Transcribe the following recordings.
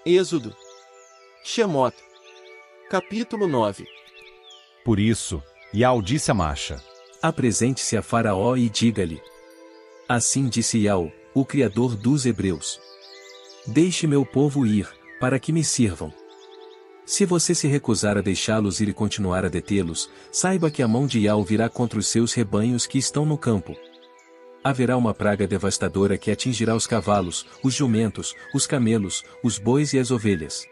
Êxodo. Shemot. Capítulo 9. Por isso, Iau disse a Masha: Apresente-se a Faraó e diga-lhe: Assim disse Iau, o Criador dos Hebreus: Deixe meu povo ir, para que me sirvam. Se você se recusar a deixá-los ir e continuar a detê-los, saiba que a mão de Iau virá contra os seus rebanhos que estão no campo. Haverá uma praga devastadora que atingirá os cavalos, os jumentos, os camelos, os bois e as ovelhas.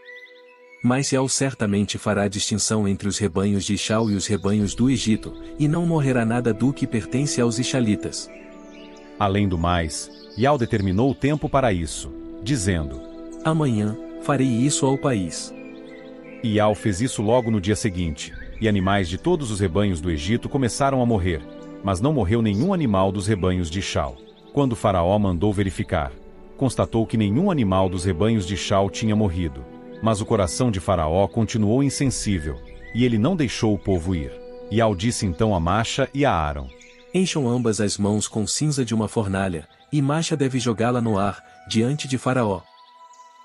Mas Iau certamente fará distinção entre os rebanhos de Ishau e os rebanhos do Egito, e não morrerá nada do que pertence aos Ishalitas. Além do mais, Iau determinou o tempo para isso, dizendo: Amanhã, farei isso ao país. Iau fez isso logo no dia seguinte, e animais de todos os rebanhos do Egito começaram a morrer, mas não morreu nenhum animal dos rebanhos de Ishau. Quando o faraó mandou verificar, constatou que nenhum animal dos rebanhos de Ishau tinha morrido. Mas o coração de Faraó continuou insensível, e ele não deixou o povo ir. Iau disse então a Masha e a Aaron: Encham ambas as mãos com cinza de uma fornalha, e Masha deve jogá-la no ar, diante de Faraó.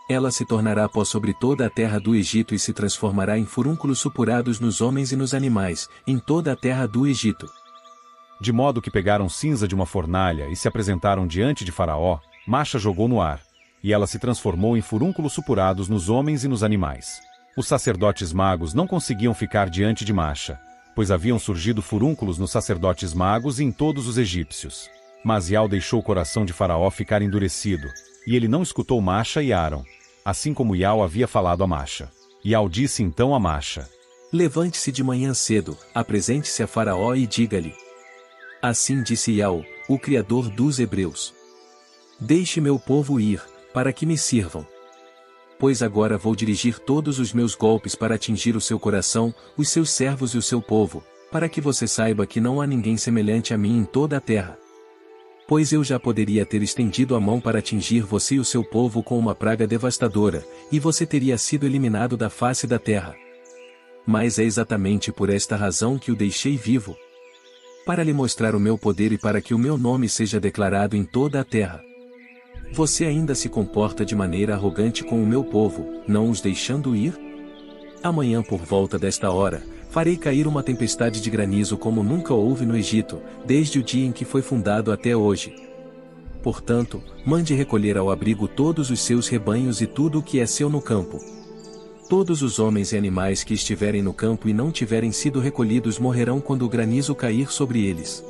Ela se tornará pó sobre toda a terra do Egito e se transformará em furúnculos supurados nos homens e nos animais, em toda a terra do Egito. De modo que pegaram cinza de uma fornalha e se apresentaram diante de Faraó, Masha jogou no ar, e ela se transformou em furúnculos supurados nos homens e nos animais. Os sacerdotes magos não conseguiam ficar diante de Masha, pois haviam surgido furúnculos nos sacerdotes magos e em todos os egípcios. Mas Iau deixou o coração de Faraó ficar endurecido, e ele não escutou Masha e Aaron, assim como Iau havia falado a Masha. Iau disse então a Masha: Levante-se de manhã cedo, apresente-se a Faraó e diga-lhe: Assim disse Iau, o Criador dos Hebreus: Deixe meu povo ir, para que me sirvam. Pois agora vou dirigir todos os meus golpes para atingir o seu coração, os seus servos e o seu povo, para que você saiba que não há ninguém semelhante a mim em toda a terra. Pois eu já poderia ter estendido a mão para atingir você e o seu povo com uma praga devastadora, e você teria sido eliminado da face da terra. Mas é exatamente por esta razão que o deixei vivo, para lhe mostrar o meu poder e para que o meu nome seja declarado em toda a terra. Você ainda se comporta de maneira arrogante com o meu povo, não os deixando ir? Amanhã por volta desta hora, farei cair uma tempestade de granizo como nunca houve no Egito, desde o dia em que foi fundado até hoje. Portanto, mande recolher ao abrigo todos os seus rebanhos e tudo o que é seu no campo. Todos os homens e animais que estiverem no campo e não tiverem sido recolhidos morrerão quando o granizo cair sobre eles.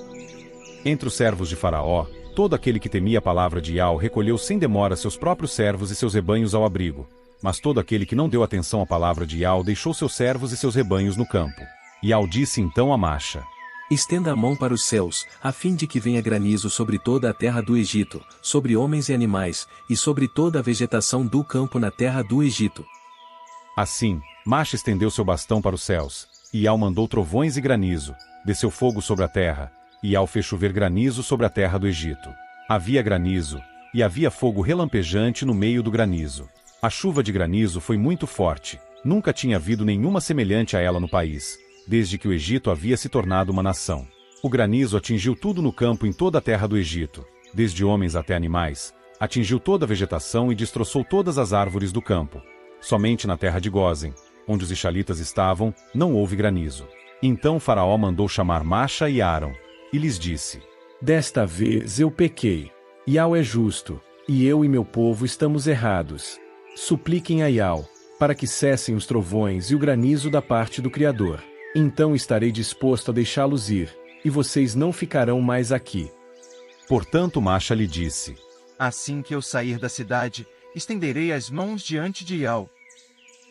Entre os servos de Faraó, todo aquele que temia a palavra de Iau recolheu sem demora seus próprios servos e seus rebanhos ao abrigo. Mas todo aquele que não deu atenção à palavra de Iau deixou seus servos e seus rebanhos no campo. Iau disse então a Masha: Estenda a mão para os céus, a fim de que venha granizo sobre toda a terra do Egito, sobre homens e animais, e sobre toda a vegetação do campo na terra do Egito. Assim, Masha estendeu seu bastão para os céus, e Iau mandou trovões e granizo, desceu fogo sobre a terra, e Iau fez chover granizo sobre a terra do Egito. Havia granizo, e havia fogo relampejante no meio do granizo. A chuva de granizo foi muito forte, nunca tinha havido nenhuma semelhante a ela no país, desde que o Egito havia se tornado uma nação. O granizo atingiu tudo no campo em toda a terra do Egito, desde homens até animais, atingiu toda a vegetação e destroçou todas as árvores do campo. Somente na terra de Gósen, onde os Ishalitas estavam, não houve granizo. Então Faraó mandou chamar Masha e Aaron, e lhes disse: Desta vez eu pequei. Iau é justo, e eu e meu povo estamos errados. Supliquem a Iau, para que cessem os trovões e o granizo da parte do Criador. Então estarei disposto a deixá-los ir, e vocês não ficarão mais aqui. Portanto Masha lhe disse: Assim que eu sair da cidade, estenderei as mãos diante de Iau.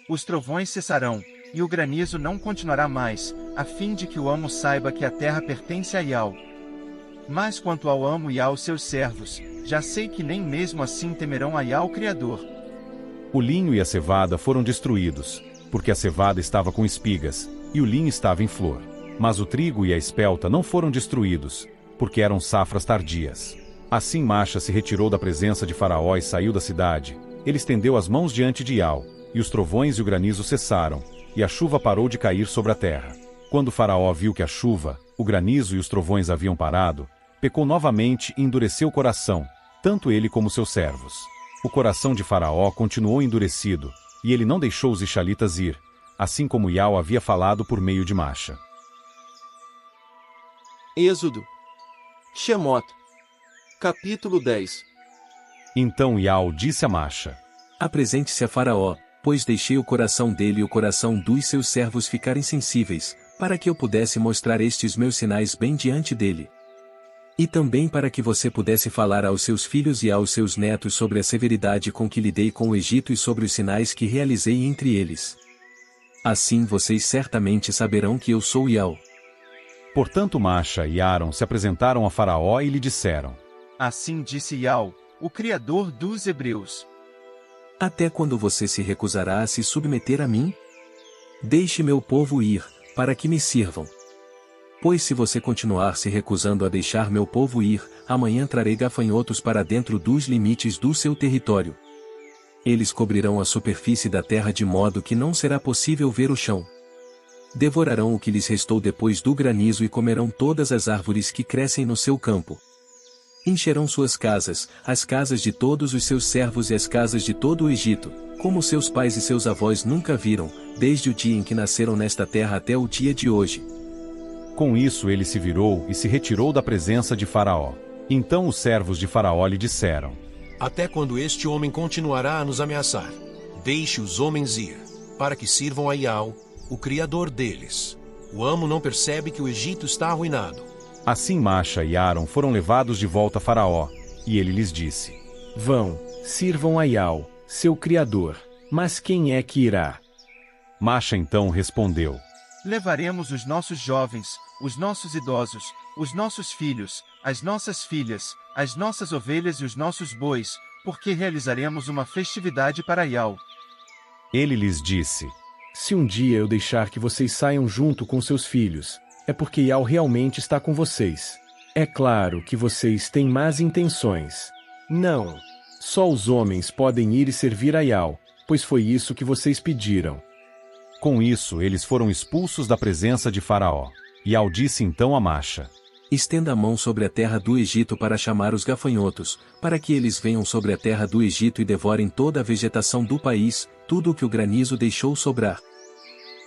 Os trovões cessarão, e o granizo não continuará mais, a fim de que o amo saiba que a terra pertence a Iau. Mas quanto ao amo e aos seus servos, já sei que nem mesmo assim temerão a Iau Criador. O linho e a cevada foram destruídos, porque a cevada estava com espigas, e o linho estava em flor. Mas o trigo e a espelta não foram destruídos, porque eram safras tardias. Assim Masha se retirou da presença de Faraó e saiu da cidade. Ele estendeu as mãos diante de Iau, e os trovões e o granizo cessaram, e a chuva parou de cair sobre a terra. Quando Faraó viu que a chuva, o granizo e os trovões haviam parado, pecou novamente e endureceu o coração, tanto ele como seus servos. O coração de Faraó continuou endurecido, e ele não deixou os israelitas ir, assim como Iau havia falado por meio de Macha. Êxodo. Shemot. Capítulo 10. Então Iau disse a Macha: Apresente-se a Faraó, pois deixei o coração dele e o coração dos seus servos ficarem sensíveis, para que eu pudesse mostrar estes meus sinais bem diante dele. E também para que você pudesse falar aos seus filhos e aos seus netos sobre a severidade com que lidei com o Egito e sobre os sinais que realizei entre eles. Assim vocês certamente saberão que eu sou Iau. Portanto Macha e Áron se apresentaram a Faraó e lhe disseram: Assim disse Iau, o Criador dos Hebreus. Até quando você se recusará a se submeter a mim? Deixe meu povo ir, para que me sirvam. Pois se você continuar se recusando a deixar meu povo ir, amanhã trarei gafanhotos para dentro dos limites do seu território. Eles cobrirão a superfície da terra de modo que não será possível ver o chão. Devorarão o que lhes restou depois do granizo e comerão todas as árvores que crescem no seu campo. Encherão suas casas, as casas de todos os seus servos e as casas de todo o Egito, como seus pais e seus avós nunca viram, desde o dia em que nasceram nesta terra até o dia de hoje. Com isso ele se virou e se retirou da presença de Faraó. Então os servos de Faraó lhe disseram: Até quando este homem continuará a nos ameaçar? Deixe os homens ir, para que sirvam a Iau, o Criador deles. O amo não percebe que o Egito está arruinado. Assim Macha e Áron foram levados de volta a Faraó, e ele lhes disse: Vão, sirvam a Iau, seu Criador. Mas quem é que irá? Macha então respondeu: Levaremos os nossos jovens, os nossos idosos, os nossos filhos, as nossas filhas, as nossas ovelhas e os nossos bois, porque realizaremos uma festividade para Iau. Ele lhes disse: Se um dia eu deixar que vocês saiam junto com seus filhos, é porque Iau realmente está com vocês. É claro que vocês têm más intenções. Não. Só os homens podem ir e servir a Iau, pois foi isso que vocês pediram. Com isso eles foram expulsos da presença de Faraó. Iau disse então a Macha: Estenda a mão sobre a terra do Egito para chamar os gafanhotos, para que eles venham sobre a terra do Egito e devorem toda a vegetação do país, tudo o que o granizo deixou sobrar.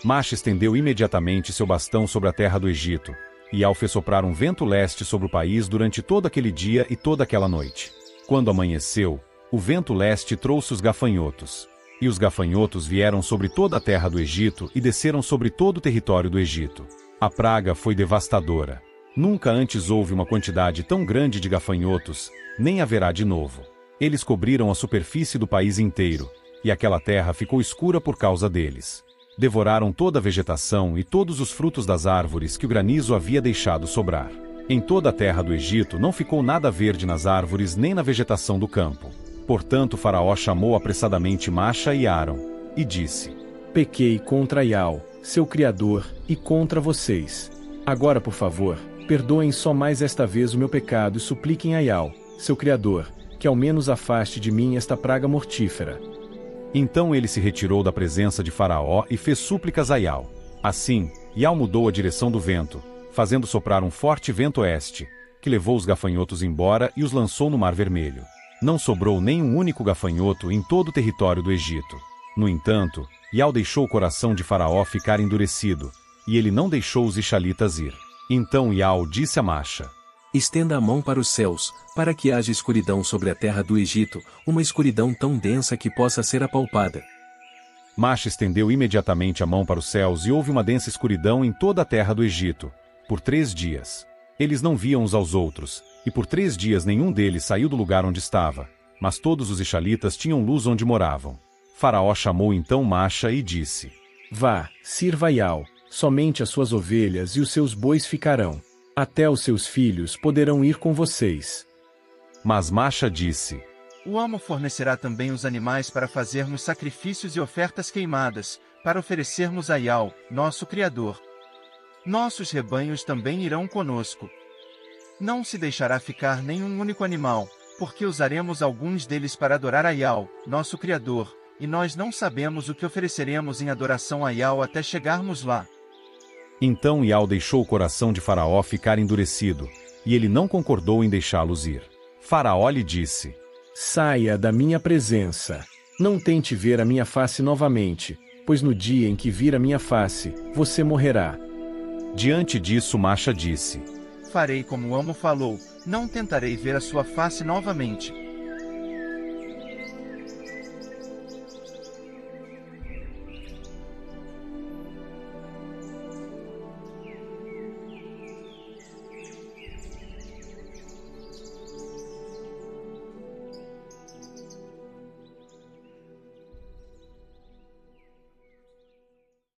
Macha estendeu imediatamente seu bastão sobre a terra do Egito, e Iau fez soprar um vento leste sobre o país durante todo aquele dia e toda aquela noite. Quando amanheceu, o vento leste trouxe os gafanhotos. E os gafanhotos vieram sobre toda a terra do Egito e desceram sobre todo o território do Egito. A praga foi devastadora. Nunca antes houve uma quantidade tão grande de gafanhotos, nem haverá de novo. Eles cobriram a superfície do país inteiro, e aquela terra ficou escura por causa deles. Devoraram toda a vegetação e todos os frutos das árvores que o granizo havia deixado sobrar. Em toda a terra do Egito não ficou nada verde nas árvores nem na vegetação do campo. Portanto Faraó chamou apressadamente Macha e Áron, e disse: Pequei contra Iau, seu Criador, e contra vocês. Agora, por favor, perdoem só mais esta vez o meu pecado e supliquem a Iau, seu Criador, que ao menos afaste de mim esta praga mortífera. Então ele se retirou da presença de Faraó e fez súplicas a Iau. Assim, Iau mudou a direção do vento, fazendo soprar um forte vento oeste, que levou os gafanhotos embora e os lançou no Mar Vermelho. Não sobrou nem um único gafanhoto em todo o território do Egito. No entanto, Iau deixou o coração de Faraó ficar endurecido, e ele não deixou os israelitas ir. Então Iau disse a Macha: Estenda a mão para os céus, para que haja escuridão sobre a terra do Egito, uma escuridão tão densa que possa ser apalpada. Macha estendeu imediatamente a mão para os céus e houve uma densa escuridão em toda a terra do Egito, por 3 dias. Eles não viam uns aos outros, e por 3 dias nenhum deles saiu do lugar onde estava, mas todos os israelitas tinham luz onde moravam. Faraó chamou então Macha e disse: Vá, sirva a Iau, somente as suas ovelhas e os seus bois ficarão. Até os seus filhos poderão ir com vocês. Mas Macha disse: O amo fornecerá também os animais para fazermos sacrifícios e ofertas queimadas, para oferecermos a Iau, nosso Criador. Nossos rebanhos também irão conosco. Não se deixará ficar nenhum único animal, porque usaremos alguns deles para adorar a Iau, nosso Criador, e nós não sabemos o que ofereceremos em adoração a Iau até chegarmos lá. Então Iau deixou o coração de Faraó ficar endurecido, e ele não concordou em deixá-los ir. Faraó lhe disse: Saia da minha presença. Não tente ver a minha face novamente, pois no dia em que vir a minha face, você morrerá. Diante disso Masha disse: Farei como o amo falou, não tentarei ver a sua face novamente.